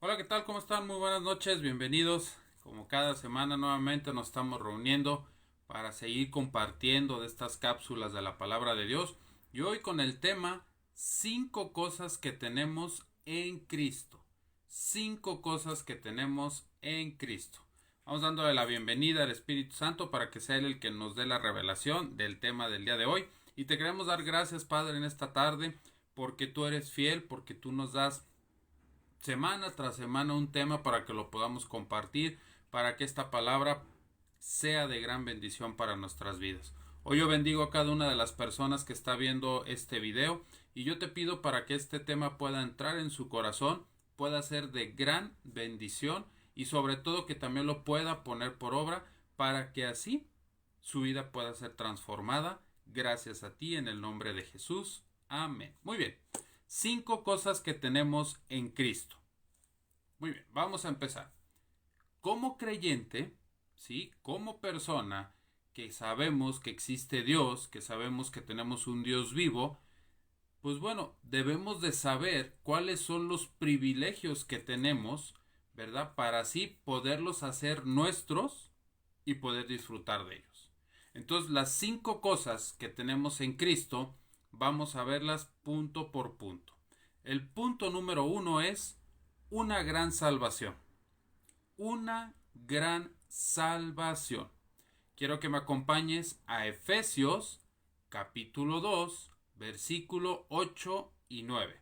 Hola, ¿qué tal? ¿Cómo están? Muy buenas noches, bienvenidos. Como cada semana nuevamente nos estamos reuniendo para seguir compartiendo de estas cápsulas de la palabra de Dios. Y hoy con el tema 5 cosas que tenemos en Cristo. 5 cosas que tenemos en Cristo. Vamos dándole la bienvenida al Espíritu Santo para que sea Él el que nos dé la revelación del tema del día de hoy. Y te queremos dar gracias, Padre, en esta tarde, porque tú eres fiel, porque tú nos das semana tras semana un tema para que lo podamos compartir, para que esta palabra sea de gran bendición para nuestras vidas. Hoy yo bendigo a cada una de las personas que está viendo este video y yo te pido para que este tema pueda entrar en su corazón, pueda ser de gran bendición y sobre todo que también lo pueda poner por obra para que así su vida pueda ser transformada gracias a ti en el nombre de Jesús. Amén. Muy bien. 5 cosas que tenemos en Cristo. Muy bien, vamos a empezar. Como creyente, ¿sí? Como persona que sabemos que existe Dios, que sabemos que tenemos un Dios vivo, pues bueno, debemos de saber cuáles son los privilegios que tenemos, ¿verdad? Para así poderlos hacer nuestros y poder disfrutar de ellos. Entonces, las 5 cosas que tenemos en Cristo, vamos a verlas punto por punto. El punto número 1 es una gran salvación. Una gran salvación. Quiero que me acompañes a Efesios capítulo 2, versículo 8 y 9.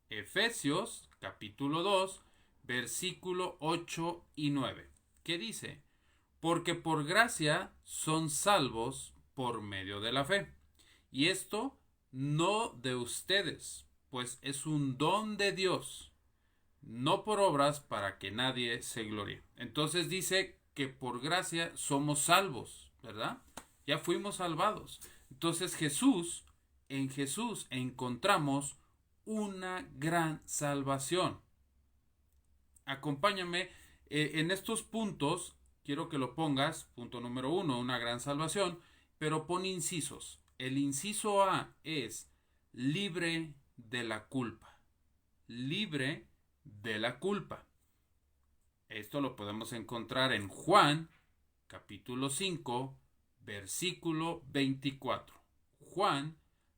Efesios capítulo 2, versículo 8 y 9. ¿Qué dice? Porque por gracia son salvos por medio de la fe. Y esto no de ustedes, pues es un don de Dios, no por obras para que nadie se glorie. Entonces dice que por gracia somos salvos, ¿verdad? Ya fuimos salvados. Entonces en Jesús encontramos una gran salvación. Acompáñame en estos puntos, quiero que lo pongas, punto número 1, una gran salvación, pero pon incisos. El inciso A es libre de la culpa. Libre de la culpa. Esto lo podemos encontrar en Juan, capítulo 5, versículo 24. Juan,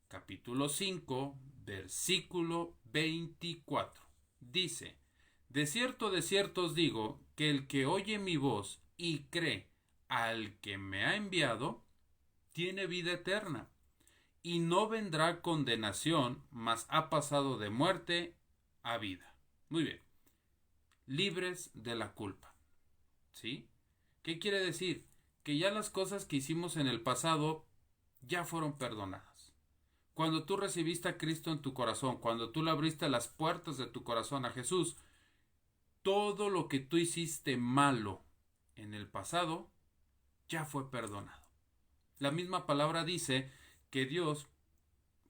capítulo 5, versículo 24. Dice, de cierto os digo, que el que oye mi voz y cree al que me ha enviado, tiene vida eterna, y no vendrá condenación, mas ha pasado de muerte a vida. Muy bien, libres de la culpa. ¿Sí? ¿Qué quiere decir? Que ya las cosas que hicimos en el pasado ya fueron perdonadas. Cuando tú recibiste a Cristo en tu corazón, cuando tú le abriste las puertas de tu corazón a Jesús, todo lo que tú hiciste malo en el pasado ya fue perdonado. La misma palabra dice que Dios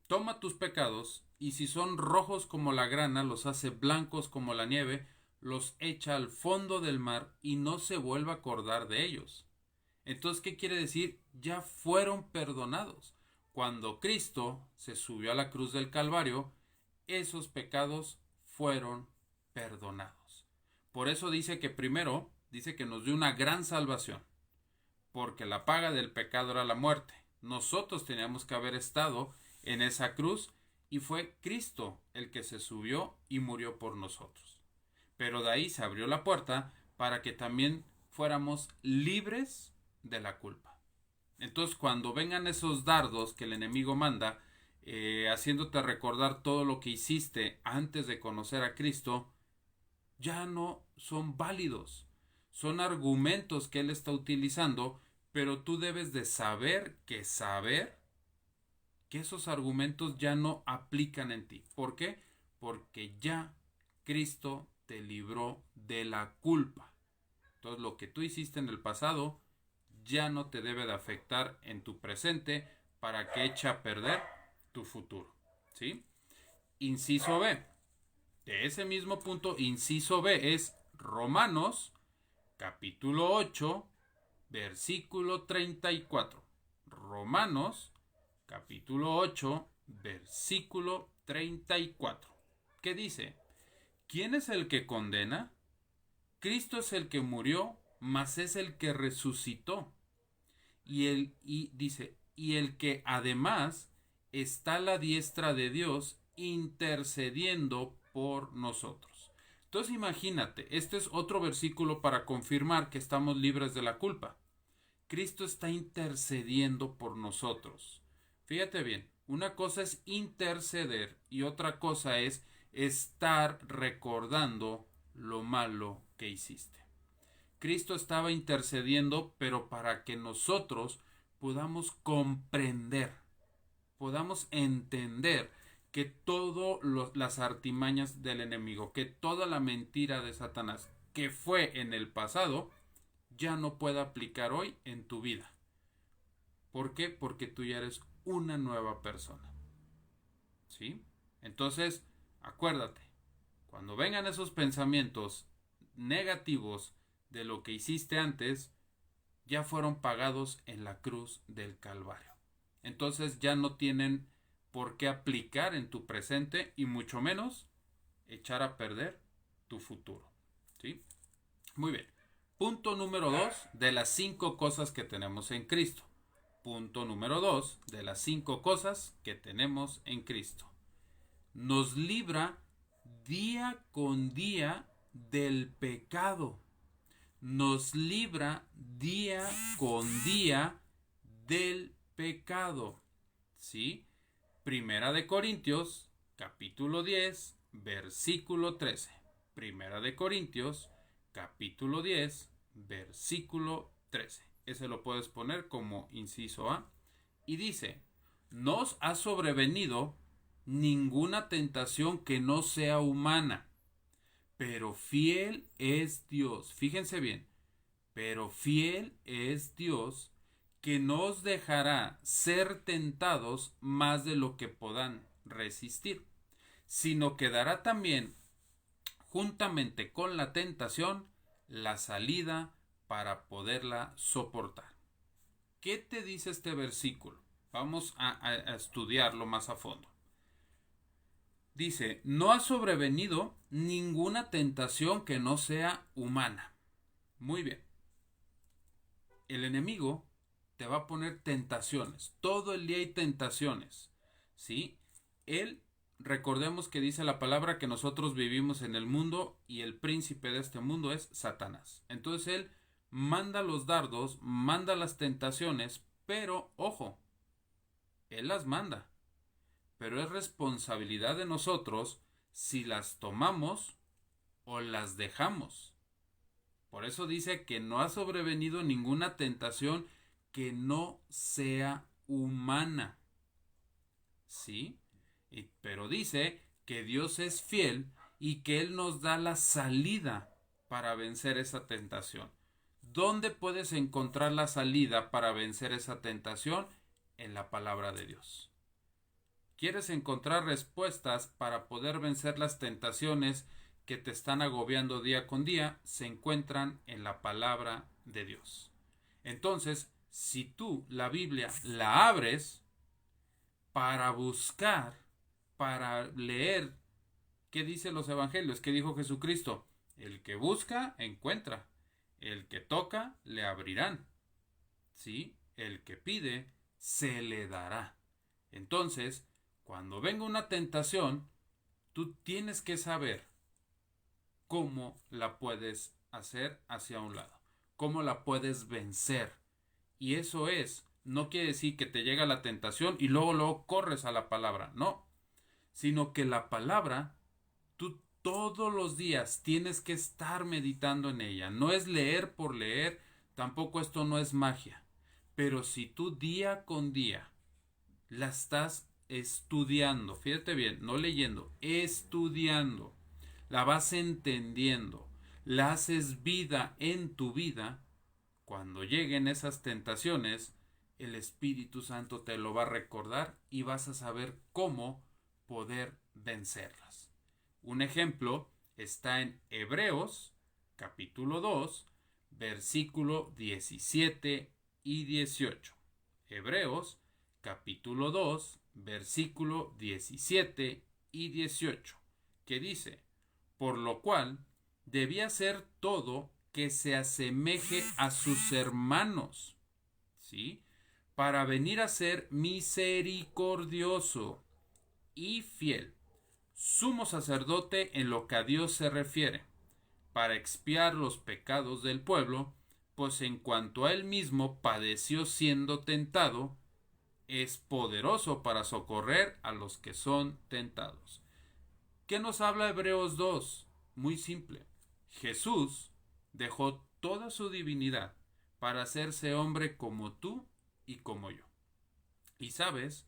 toma tus pecados y si son rojos como la grana, los hace blancos como la nieve, los echa al fondo del mar y no se vuelve a acordar de ellos. Entonces, ¿qué quiere decir? Ya fueron perdonados. Cuando Cristo se subió a la cruz del Calvario, esos pecados fueron perdonados. Por eso dice que primero, dice que nos dio una gran salvación, porque la paga del pecado era la muerte. Nosotros teníamos que haber estado en esa cruz y fue Cristo el que se subió y murió por nosotros. Pero de ahí se abrió la puerta para que también fuéramos libres de la culpa. Entonces, cuando vengan esos dardos que el enemigo manda, haciéndote recordar todo lo que hiciste antes de conocer a Cristo, ya no son válidos. Son argumentos que él está utilizando, pero tú debes de saber que esos argumentos ya no aplican en ti. ¿Por qué? Porque ya Cristo te libró de la culpa. Entonces lo que tú hiciste en el pasado ya no te debe de afectar en tu presente para que eche a perder tu futuro. ¿Sí? Inciso B. De ese mismo punto, inciso B es Romanos capítulo 8, versículo 34. Romanos capítulo 8, versículo 34. ¿Qué dice? ¿Quién es el que condena? Cristo es el que murió, mas es el que resucitó. Y el que además está a la diestra de Dios intercediendo por nosotros. Entonces imagínate, este es otro versículo para confirmar que estamos libres de la culpa. Cristo está intercediendo por nosotros. Fíjate bien, una cosa es interceder y otra cosa es estar recordando lo malo que hiciste. Cristo estaba intercediendo, pero para que nosotros podamos comprender, podamos entender que todas las artimañas del enemigo, que toda la mentira de Satanás que fue en el pasado, ya no puede aplicar hoy en tu vida. ¿Por qué? Porque tú ya eres una nueva persona. ¿Sí? Entonces, acuérdate, cuando vengan esos pensamientos negativos de lo que hiciste antes, ya fueron pagados en la cruz del Calvario. Entonces ya no tienen por qué aplicar en tu presente y mucho menos echar a perder tu futuro. ¿Sí? Muy bien. Punto número 2 de las 5 cosas que tenemos en Cristo. Punto número 2 de las 5 cosas que tenemos en Cristo. Nos libra día con día del pecado. Nos libra día con día del pecado. ¿Sí? Primera de Corintios, capítulo 10, versículo 13. Primera de Corintios, capítulo 10, versículo 13. Ese lo puedes poner como inciso A. Y dice, no os ha sobrevenido ninguna tentación que no sea humana, pero fiel es Dios. Fíjense bien, pero fiel es Dios, que no os dejará ser tentados más de lo que puedan resistir, sino que dará también, juntamente con la tentación, la salida para poderla soportar. ¿Qué te dice este versículo? Vamos a estudiarlo más a fondo. Dice, no ha sobrevenido ninguna tentación que no sea humana. Muy bien. El enemigo te va a poner tentaciones. Todo el día hay tentaciones. ¿Sí? Él, recordemos que dice la palabra que nosotros vivimos en el mundo y el príncipe de este mundo es Satanás. Entonces él manda los dardos, manda las tentaciones, pero ojo, él las manda. Pero es responsabilidad de nosotros si las tomamos o las dejamos. Por eso dice que no ha sobrevenido ninguna tentación que no sea humana. ¿Sí? Pero dice que Dios es fiel y que Él nos da la salida para vencer esa tentación. ¿Dónde puedes encontrar la salida para vencer esa tentación? En la palabra de Dios. ¿Quieres encontrar respuestas para poder vencer las tentaciones que te están agobiando día con día? Se encuentran en la palabra de Dios. Entonces, si tú la Biblia la abres para buscar, para leer qué dicen los evangelios, qué dijo Jesucristo, el que busca, encuentra, el que toca, le abrirán, ¿sí? El que pide, se le dará. Entonces, cuando venga una tentación, tú tienes que saber cómo la puedes hacer hacia un lado, cómo la puedes vencer. Y eso no quiere decir que te llega la tentación y luego corres a la palabra, no, sino que la palabra, tú todos los días tienes que estar meditando en ella. No es leer por leer, tampoco esto no es magia. Pero si tú día con día la estás estudiando, fíjate bien, no leyendo, estudiando, la vas entendiendo, la haces vida en tu vida, cuando lleguen esas tentaciones, el Espíritu Santo te lo va a recordar y vas a saber cómo poder vencerlas. Un ejemplo está en Hebreos capítulo 2, versículo 17 y 18. Hebreos capítulo 2, versículo 17 y 18, que dice, por lo cual debía hacer todo que se asemeje a sus hermanos, ¿sí? Para venir a ser misericordioso y fiel, sumo sacerdote en lo que a Dios se refiere, para expiar los pecados del pueblo, pues en cuanto a él mismo padeció siendo tentado, es poderoso para socorrer a los que son tentados. ¿Qué nos habla Hebreos 2? Muy simple. Jesús dejó toda su divinidad para hacerse hombre como tú y como yo. Y sabes,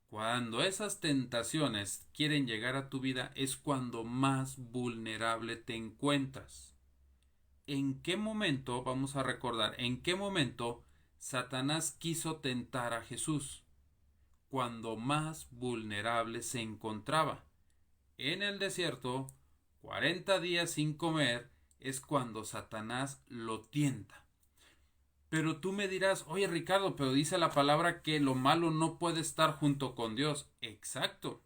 cuando esas tentaciones quieren llegar a tu vida es cuando más vulnerable te encuentras. ¿En qué momento, vamos a recordar, en qué momento Satanás quiso tentar a Jesús? Cuando más vulnerable se encontraba. En el desierto, 40 días sin comer, es cuando Satanás lo tienta. Pero tú me dirás, oye Ricardo, pero dice la palabra que lo malo no puede estar junto con Dios. Exacto.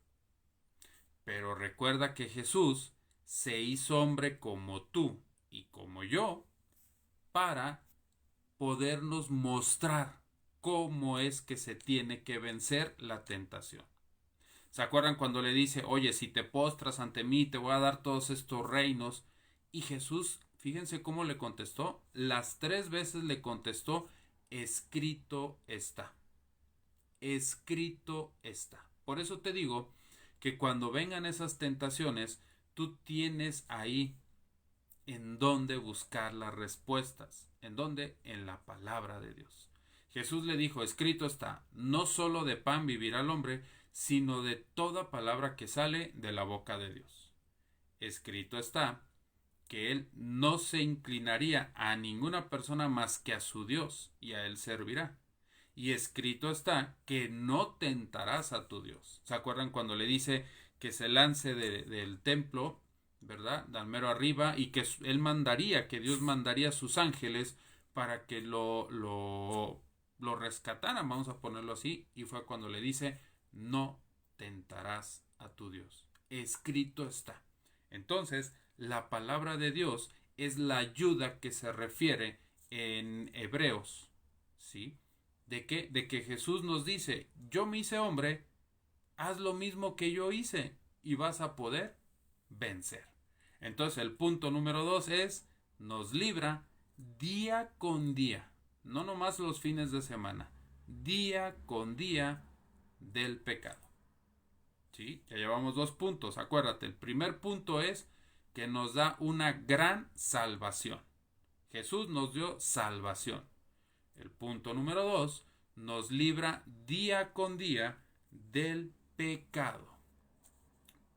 Pero recuerda que Jesús se hizo hombre como tú y como yo para podernos mostrar cómo es que se tiene que vencer la tentación. ¿Se acuerdan cuando le dice, oye, si te postras ante mí, te voy a dar todos estos reinos? Y Jesús, fíjense cómo le contestó. Las 3 veces le contestó, escrito está. Escrito está. Por eso te digo que cuando vengan esas tentaciones, tú tienes ahí en dónde buscar las respuestas. ¿En dónde? En la palabra de Dios. Jesús le dijo, escrito está, no solo de pan vivirá el hombre, sino de toda palabra que sale de la boca de Dios. Escrito está que él no se inclinaría a ninguna persona más que a su Dios, y a él servirá. Y escrito está que no tentarás a tu Dios. ¿Se acuerdan cuando le dice que se lance del templo, ¿verdad? Del mero arriba, y que él mandaría, que Dios mandaría a sus ángeles para que lo rescataran, vamos a ponerlo así, y fue cuando le dice, no tentarás a tu Dios. Escrito está. Entonces, la palabra de Dios es la ayuda que se refiere en Hebreos, ¿sí? ¿De qué? De que Jesús nos dice, yo me hice hombre, haz lo mismo que yo hice y vas a poder vencer. Entonces el punto número 2 es, nos libra día con día, no nomás los fines de semana, día con día del pecado. ¿Sí? Ya llevamos 2 puntos, acuérdate, el primer punto es que nos da una gran salvación. Jesús nos dio salvación. El punto número 2, nos libra día con día del pecado.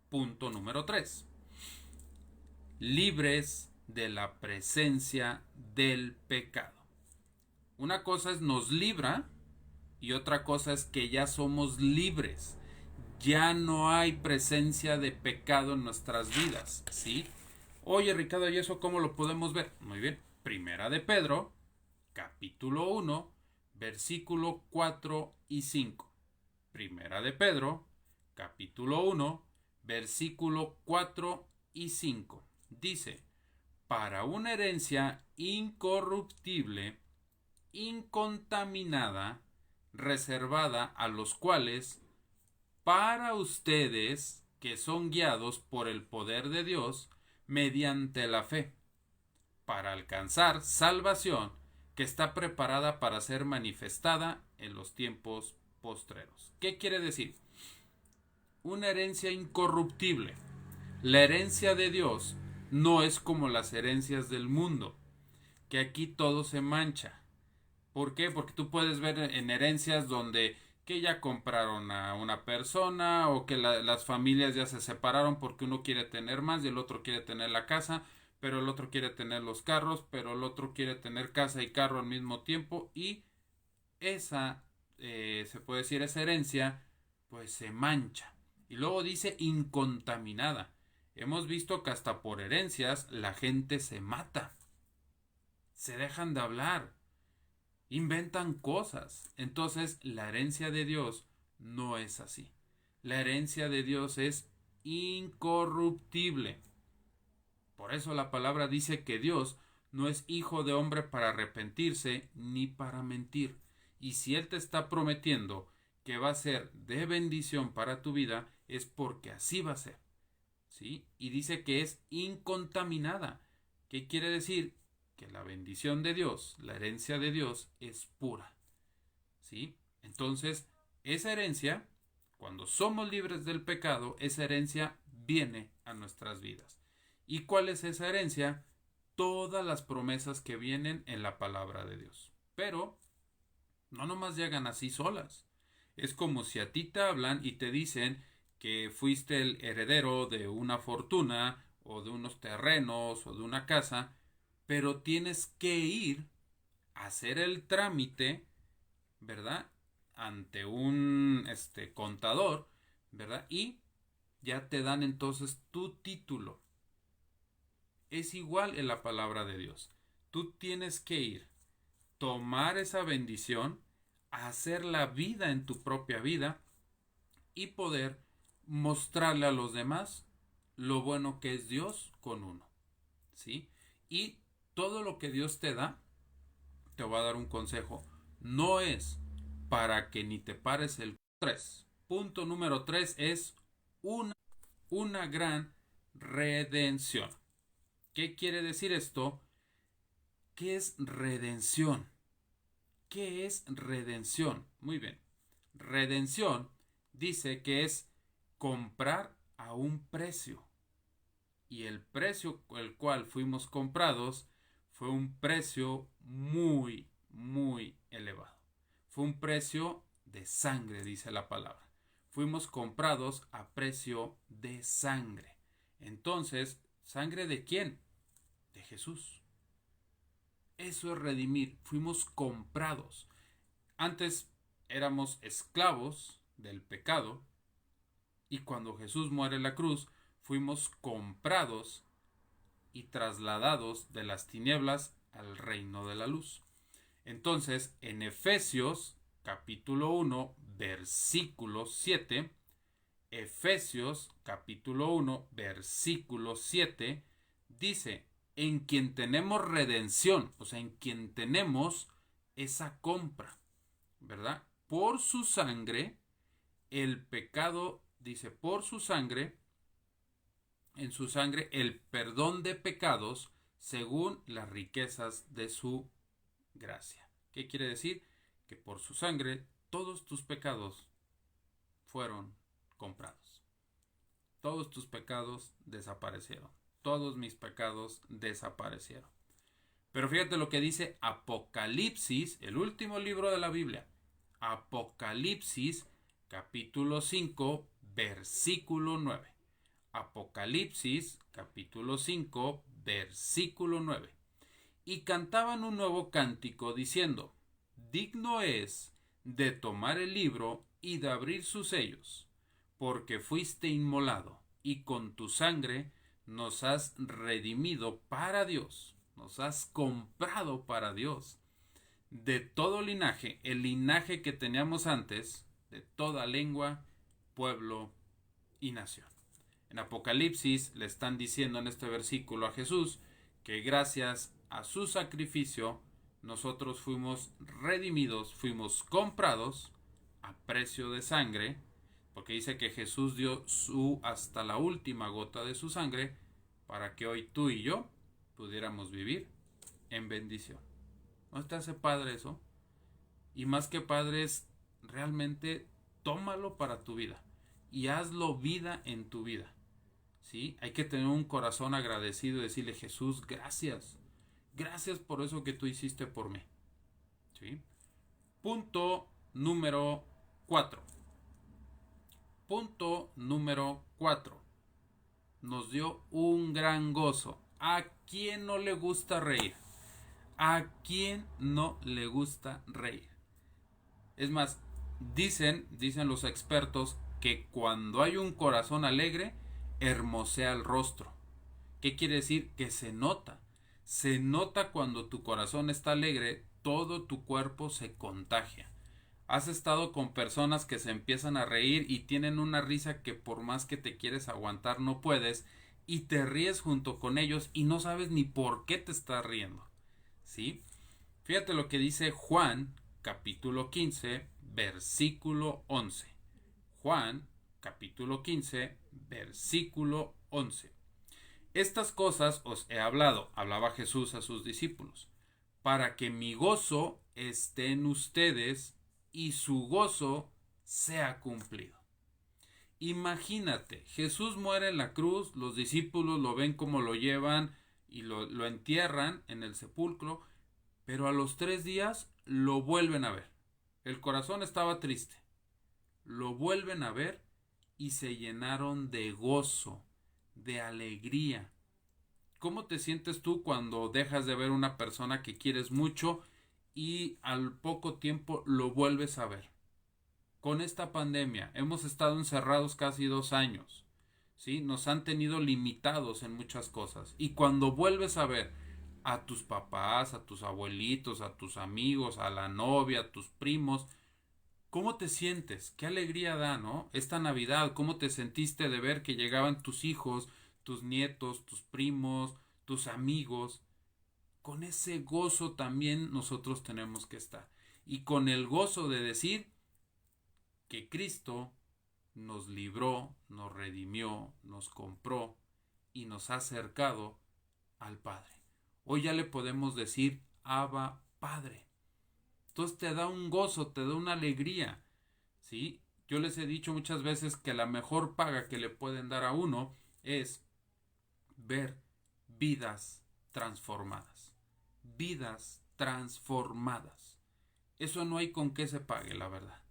Punto número 3, libres de la presencia del pecado. Una cosa es nos libra y otra cosa es que ya somos libres. Ya no hay presencia de pecado en nuestras vidas, ¿sí? Oye, Ricardo, ¿y eso cómo lo podemos ver? Muy bien, Primera de Pedro, capítulo 1, versículo 4 y 5. Primera de Pedro, capítulo 1, versículo 4 y 5. Dice, para una herencia incorruptible, incontaminada, reservada a los cuales, para ustedes que son guiados por el poder de Dios, mediante la fe, para alcanzar salvación que está preparada para ser manifestada en los tiempos postreros. ¿Qué quiere decir? Una herencia incorruptible. La herencia de Dios no es como las herencias del mundo, que aquí todo se mancha. ¿Por qué? Porque tú puedes ver en herencias donde que ya compraron a una persona o que las familias ya se separaron porque uno quiere tener más y el otro quiere tener la casa, pero el otro quiere tener los carros, pero el otro quiere tener casa y carro al mismo tiempo, y esa, se puede decir, esa herencia pues se mancha. Y luego dice incontaminada. Hemos visto que hasta por herencias la gente se mata, se dejan de hablar, inventan cosas. Entonces la herencia de Dios no es así. La herencia de Dios es incorruptible. Por eso la palabra dice que Dios no es hijo de hombre para arrepentirse ni para mentir. Y si Él te está prometiendo que va a ser de bendición para tu vida, es porque así va a ser. ¿Sí? Y dice que es incontaminada. ¿Qué quiere decir? Que la bendición de Dios, la herencia de Dios, es pura. ¿Sí? Entonces, esa herencia, cuando somos libres del pecado, esa herencia viene a nuestras vidas. ¿Y cuál es esa herencia? Todas las promesas que vienen en la palabra de Dios. Pero no nomás llegan así solas. Es como si a ti te hablan y te dicen que fuiste el heredero de una fortuna o de unos terrenos o de una casa, pero tienes que ir a hacer el trámite, ¿verdad? Ante un contador, ¿verdad? Y ya te dan entonces tu título. Es igual en la palabra de Dios. Tú tienes que ir, tomar esa bendición, hacer la vida en tu propia vida y poder mostrarle a los demás lo bueno que es Dios con uno. ¿Sí? Y todo lo que Dios te da, te voy a dar un consejo, no es para que ni te pares el 3. Punto número 3 es una gran redención. ¿Qué quiere decir esto? ¿Qué es redención? ¿Qué es redención? Muy bien. Redención dice que es comprar a un precio. Y el precio con el cual fuimos comprados fue un precio muy, muy elevado. Fue un precio de sangre, dice la palabra. Fuimos comprados a precio de sangre. Entonces, ¿sangre de quién? De Jesús. Eso es redimir. Fuimos comprados. Antes éramos esclavos del pecado y cuando Jesús muere en la cruz, fuimos comprados y trasladados de las tinieblas al reino de la luz. Entonces, en Efesios capítulo 1, versículo 7, Efesios capítulo 1, versículo 7, dice, en quien tenemos redención, o sea, en quien tenemos esa compra, ¿verdad? Por su sangre, el pecado, dice, por su sangre, en su sangre, el perdón de pecados según las riquezas de su gracia. ¿Qué quiere decir? Que por su sangre todos tus pecados fueron comprados. Todos tus pecados desaparecieron. Todos mis pecados desaparecieron. Pero fíjate lo que dice Apocalipsis, el último libro de la Biblia. Apocalipsis capítulo 5, versículo 9. Apocalipsis capítulo 5, versículo 9. Y cantaban un nuevo cántico diciendo, digno es de tomar el libro y de abrir sus sellos, porque fuiste inmolado, y con tu sangre nos has redimido para Dios, nos has comprado para Dios, de todo linaje, el linaje que teníamos antes, de toda lengua, pueblo y nación. En Apocalipsis le están diciendo en este versículo a Jesús que gracias a su sacrificio nosotros fuimos redimidos, fuimos comprados a precio de sangre, porque dice que Jesús dio hasta la última gota de su sangre para que hoy tú y yo pudiéramos vivir en bendición. ¿No te hace padre eso? Y más que padre es realmente tómalo para tu vida y hazlo vida en tu vida. ¿Sí? Hay que tener un corazón agradecido y decirle, Jesús, gracias. Gracias por eso que tú hiciste por mí. ¿Sí? Punto número 4. Punto número 4. Nos dio un gran gozo. ¿A quién no le gusta reír? ¿A quién no le gusta reír? Es más, dicen los expertos que cuando hay un corazón alegre, hermosea el rostro. ¿Qué quiere decir? Que se nota. Se nota cuando tu corazón está alegre, todo tu cuerpo se contagia. Has estado con personas que se empiezan a reír y tienen una risa que por más que te quieres aguantar no puedes, y te ríes junto con ellos y no sabes ni por qué te estás riendo. ¿Sí? Fíjate lo que dice Juan, capítulo 15, versículo 11. Juan, capítulo 15, versículo 11. Estas cosas os he hablado, hablaba Jesús a sus discípulos, para que mi gozo esté en ustedes y su gozo sea cumplido. Imagínate, Jesús muere en la cruz, los discípulos lo ven como lo llevan y lo entierran en el sepulcro, pero a los 3 días lo vuelven a ver. El corazón estaba triste. Lo vuelven a ver y se llenaron de gozo, de alegría. ¿Cómo te sientes tú cuando dejas de ver a una persona que quieres mucho y al poco tiempo lo vuelves a ver? Con esta pandemia hemos estado encerrados casi 2 años, ¿sí? Nos han tenido limitados en muchas cosas. Y cuando vuelves a ver a tus papás, a tus abuelitos, a tus amigos, a la novia, a tus primos, ¿cómo te sientes? ¿Qué alegría da, no? Esta Navidad, ¿cómo te sentiste de ver que llegaban tus hijos, tus nietos, tus primos, tus amigos? Con ese gozo también nosotros tenemos que estar. Y con el gozo de decir que Cristo nos libró, nos redimió, nos compró y nos ha acercado al Padre. Hoy ya le podemos decir Abba Padre. Entonces te da un gozo, te da una alegría, ¿sí? Yo les he dicho muchas veces que la mejor paga que le pueden dar a uno es ver vidas transformadas. Vidas transformadas. Eso no hay con qué se pague, la verdad.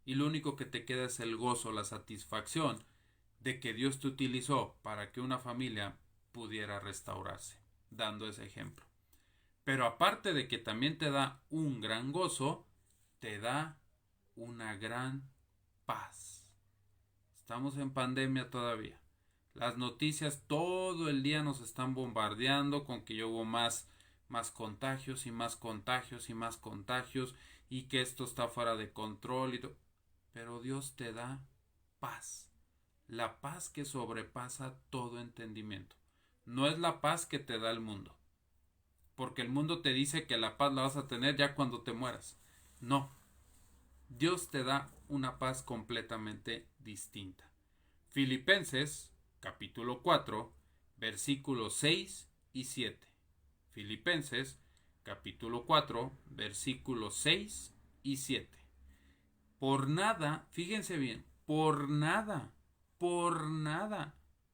Y lo único que te queda es el gozo, la satisfacción de que Dios te utilizó para que una familia pudiera restaurarse, dando ese ejemplo. Pero aparte de que también te da un gran gozo, te da una gran paz. Estamos en pandemia todavía. Las noticias todo el día nos están bombardeando con que ya hubo más contagios y más contagios y más contagios y que esto está fuera de control. Pero Dios te da paz. La paz que sobrepasa todo entendimiento. No es la paz que te da el mundo. Porque el mundo te dice que la paz la vas a tener ya cuando te mueras. No. Dios te da una paz completamente distinta. Filipenses, capítulo 4, versículos 6 y 7. Filipenses, capítulo 4, versículos 6 y 7. Por nada, fíjense bien, por nada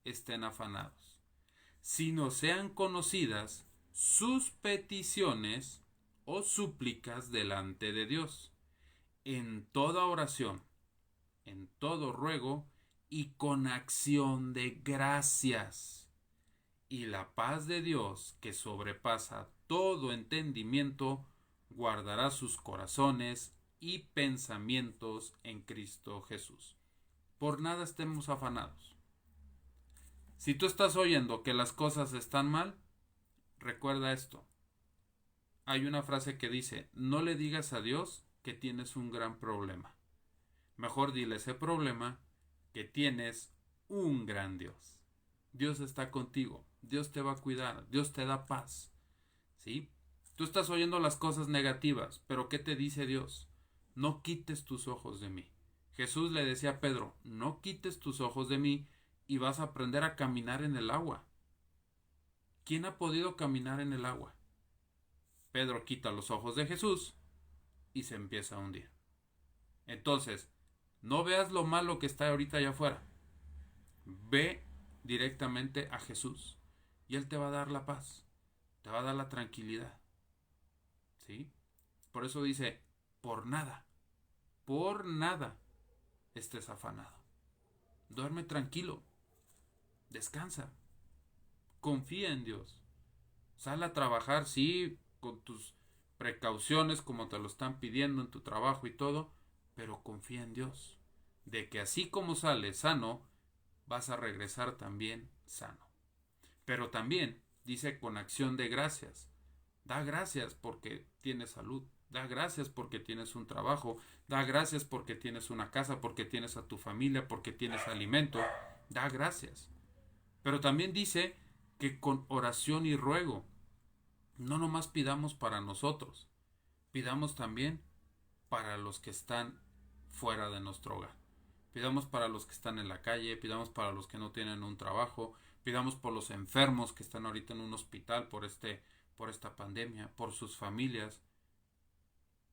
estén afanados, sino sean conocidas sus peticiones o súplicas delante de Dios, en toda oración, en todo ruego y con acción de gracias. Y la paz de Dios, que sobrepasa todo entendimiento, guardará sus corazones y pensamientos en Cristo Jesús. Por nada estemos afanados. Si tú estás oyendo que las cosas están mal, recuerda esto. Hay una frase que dice, no le digas a Dios que tienes un gran problema. Mejor dile ese problema que tienes un gran Dios. Dios está contigo, Dios te va a cuidar, Dios te da paz. ¿Sí? Tú estás oyendo las cosas negativas, pero ¿qué te dice Dios? No quites tus ojos de mí. Jesús le decía a Pedro, no quites tus ojos de mí y vas a aprender a caminar en el agua. ¿Quién ha podido caminar en el agua? Pedro quita los ojos de Jesús y se empieza a hundir. Entonces, no veas lo malo que está ahorita allá afuera. Ve directamente a Jesús y Él te va a dar la paz, te va a dar la tranquilidad. ¿Sí? Por eso dice, por nada estés afanado. Duerme tranquilo, descansa, confía en Dios. Sal a trabajar, sí, con tus precauciones como te lo están pidiendo en tu trabajo y todo, pero confía en Dios, de que así como sales sano, vas a regresar también sano. Pero también dice con acción de gracias. Da gracias porque tienes salud. Da gracias porque tienes un trabajo. Da gracias porque tienes una casa, porque tienes a tu familia, porque tienes alimento. Da gracias. Pero también dice que con oración y ruego, no nomás pidamos para nosotros, pidamos también para los que están fuera de nuestro hogar. Pidamos para los que están en la calle, pidamos para los que no tienen un trabajo, pidamos por los enfermos que están ahorita en un hospital por esta pandemia, por sus familias.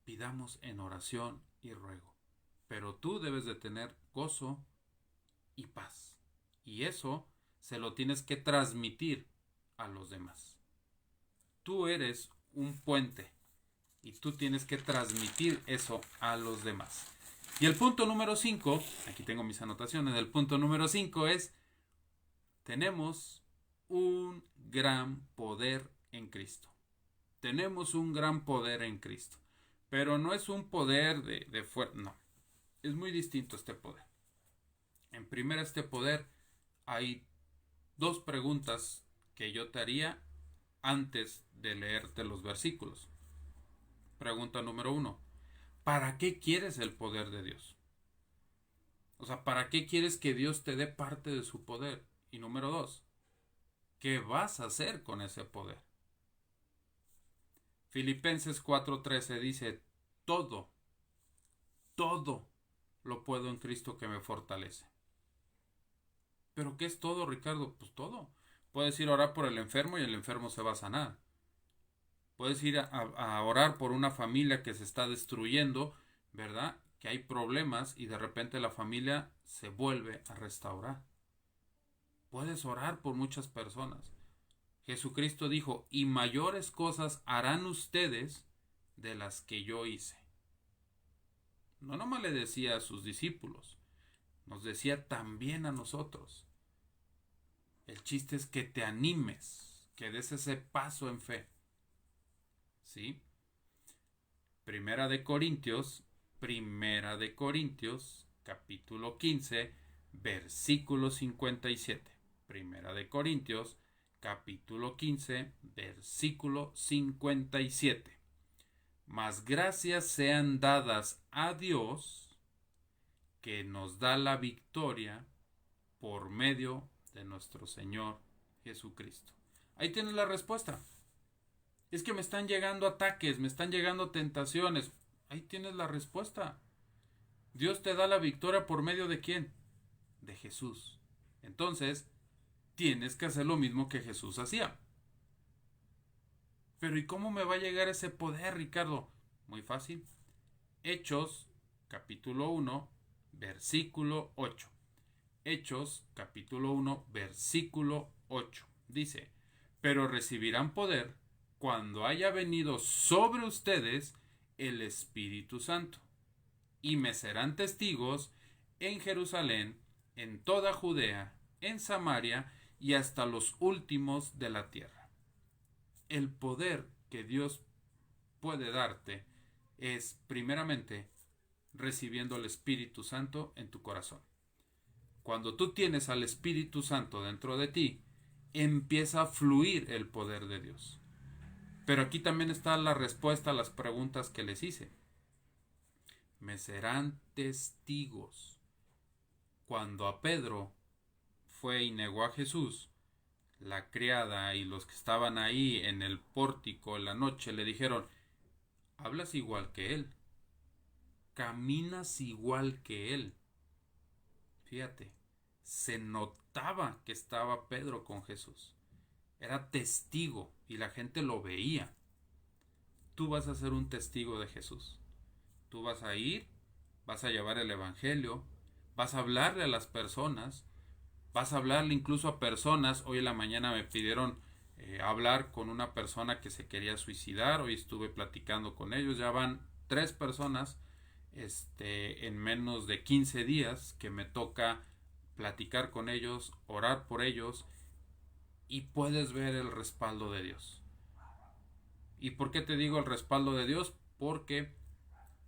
Pidamos en oración y ruego. Pero tú debes de tener gozo y paz. Y eso se lo tienes que transmitir a los demás. Tú eres un puente y tú tienes que transmitir eso a los demás. Y el punto número 5, aquí tengo mis anotaciones, el punto número 5 es, tenemos un gran poder en Cristo. Tenemos un gran poder en Cristo. Pero no es un poder de fuerza, no. Es muy distinto este poder. En primera, este poder, hay dos preguntas que yo te haría antes de leerte los versículos. Pregunta número 1. ¿Para qué quieres el poder de Dios? O sea, ¿para qué quieres que Dios te dé parte de su poder? Y número 2. ¿Qué vas a hacer con ese poder? Filipenses 4:13 dice, todo lo puedo en Cristo que me fortalece. ¿Pero qué es todo, Ricardo? Pues todo. Puedes ir a orar por el enfermo y el enfermo se va a sanar. Puedes ir a orar por una familia que se está destruyendo, ¿verdad? Que hay problemas y de repente la familia se vuelve a restaurar. Puedes orar por muchas personas. Jesucristo dijo, y mayores cosas harán ustedes de las que yo hice. No nomás le decía a sus discípulos, nos decía también a nosotros. El chiste es que te animes, que des ese paso en fe. ¿Sí? Primera de Corintios, capítulo 15, versículo 57. Primera de Corintios, capítulo 15, versículo 57. Mas gracias sean dadas a Dios, que nos da la victoria por medio de nuestro Señor Jesucristo. Ahí tienes la respuesta. Es que me están llegando ataques, me están llegando tentaciones. Ahí tienes la respuesta. Dios te da la victoria por medio de ¿quién? De Jesús. Entonces, tienes que hacer lo mismo que Jesús hacía. Pero ¿y cómo me va a llegar ese poder, Ricardo? Muy fácil. Hechos, capítulo 1, versículo 8. Hechos, capítulo 1, versículo 8. Dice, pero recibirán poder cuando haya venido sobre ustedes el Espíritu Santo, y me serán testigos en Jerusalén, en toda Judea, en Samaria y hasta los últimos de la tierra. El poder que Dios puede darte es, primeramente, recibiendo el Espíritu Santo en tu corazón. Cuando tú tienes al Espíritu Santo dentro de ti, empieza a fluir el poder de Dios. Pero aquí también está la respuesta a las preguntas que les hice. Me serán testigos. Cuando a Pedro fue y negó a Jesús, la criada y los que estaban ahí en el pórtico en la noche le dijeron, hablas igual que él, caminas igual que él. Fíjate, se notaba que estaba Pedro con Jesús. Era testigo y la gente lo veía. Tú vas a ser un testigo de Jesús. Tú vas a ir, vas a llevar el evangelio, vas a hablarle a las personas, vas a hablarle incluso a personas. Hoy en la mañana me pidieron hablar con una persona que se quería suicidar. Hoy estuve platicando con ellos. Ya van 3 personas en menos de 15 días que me toca platicar con ellos, orar por ellos, y puedes ver el respaldo de Dios. ¿Y por qué te digo el respaldo de Dios? Porque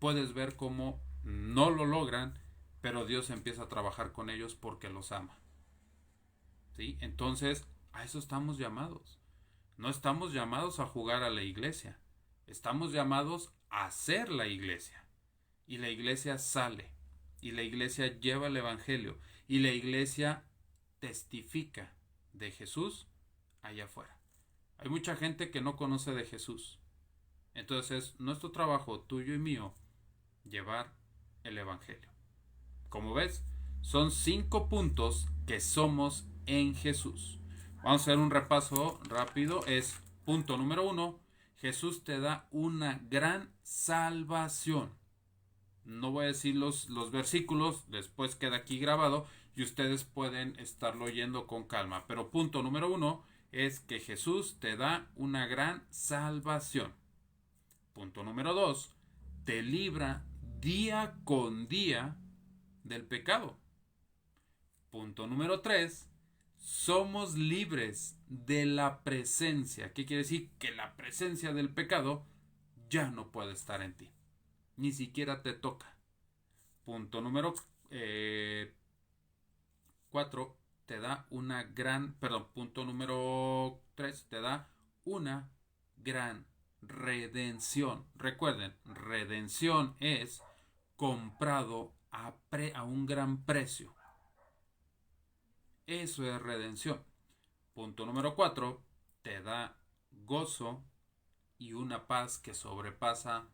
puedes ver cómo no lo logran, pero Dios empieza a trabajar con ellos porque los ama. ¿Sí? Entonces, a eso estamos llamados. No estamos llamados a jugar a la iglesia. Estamos llamados a ser la iglesia. Y la iglesia sale. Y la iglesia lleva el evangelio. Y la iglesia testifica de Jesús allá afuera. Hay mucha gente que no conoce de Jesús. Entonces es nuestro trabajo, tuyo y mío, llevar el Evangelio. Como ves, son 5 puntos que somos en Jesús. Vamos a hacer un repaso rápido. Es punto número 1. Jesús te da una gran salvación. No voy a decir los versículos, después queda aquí grabado y ustedes pueden estarlo oyendo con calma. Pero punto número 1 es que Jesús te da una gran salvación. Punto número 2, te libra día con día del pecado. Punto número 3, somos libres de la presencia. ¿Qué quiere decir? Que la presencia del pecado ya no puede estar en ti. Ni siquiera te toca. Punto número 4, te da una gran, punto número 3, te da una gran redención. Recuerden, redención es comprado a un gran precio. Eso es redención. Punto número 4, te da gozo y una paz que sobrepasa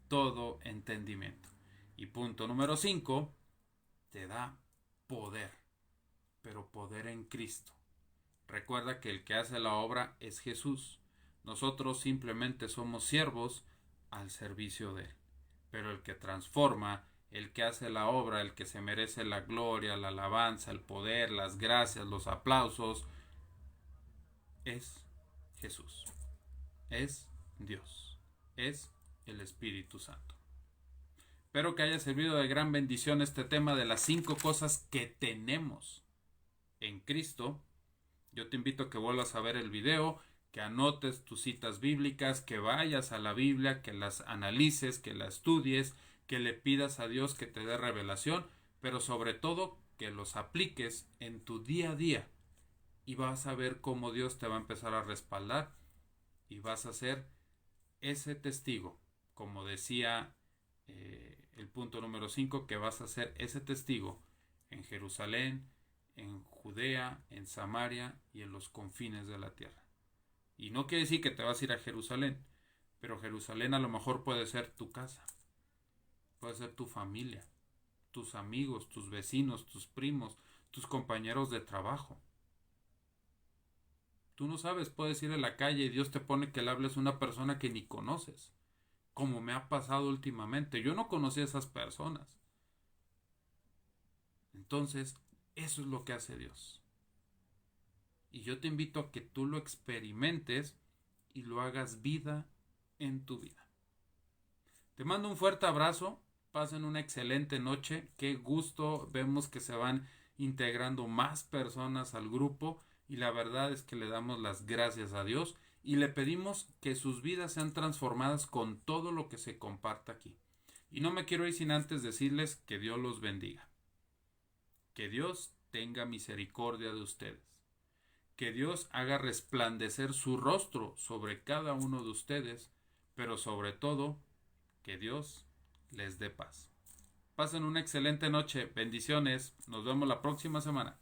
todo entendimiento. Y punto número 5, te da poder, pero poder en Cristo. Recuerda que el que hace la obra es Jesús. Nosotros simplemente somos siervos al servicio de Él. Pero el que transforma, el que hace la obra, el que se merece la gloria, la alabanza, el poder, las gracias, los aplausos, es Jesús. Es Dios. Es el Espíritu Santo. Espero que haya servido de gran bendición este tema de las 5 cosas que tenemos en Cristo. Yo te invito a que vuelvas a ver el video, que anotes tus citas bíblicas, que vayas a la Biblia, que las analices, que las estudies, que le pidas a Dios que te dé revelación, pero sobre todo que los apliques en tu día a día y vas a ver cómo Dios te va a empezar a respaldar y vas a ser ese testigo, como decía el punto número 5, que vas a ser ese testigo en Jerusalén, en Judea, en Samaria y en los confines de la tierra. Y no quiere decir que te vas a ir a Jerusalén, pero Jerusalén a lo mejor puede ser tu casa, puede ser tu familia, tus amigos, tus vecinos, tus primos, tus compañeros de trabajo. Tú no sabes, puedes ir a la calle y Dios te pone que le hables a una persona que ni conoces, como me ha pasado últimamente. Yo no conocí a esas personas. Entonces, eso es lo que hace Dios. Y yo te invito a que tú lo experimentes y lo hagas vida en tu vida. Te mando un fuerte abrazo. Pasen una excelente noche. Qué gusto. Vemos que se van integrando más personas al grupo. Y la verdad es que le damos las gracias a Dios. Y le pedimos que sus vidas sean transformadas con todo lo que se comparta aquí. Y no me quiero ir sin antes decirles que Dios los bendiga. Que Dios tenga misericordia de ustedes. Que Dios haga resplandecer su rostro sobre cada uno de ustedes, pero sobre todo, que Dios les dé paz. Pasen una excelente noche. Bendiciones. Nos vemos la próxima semana.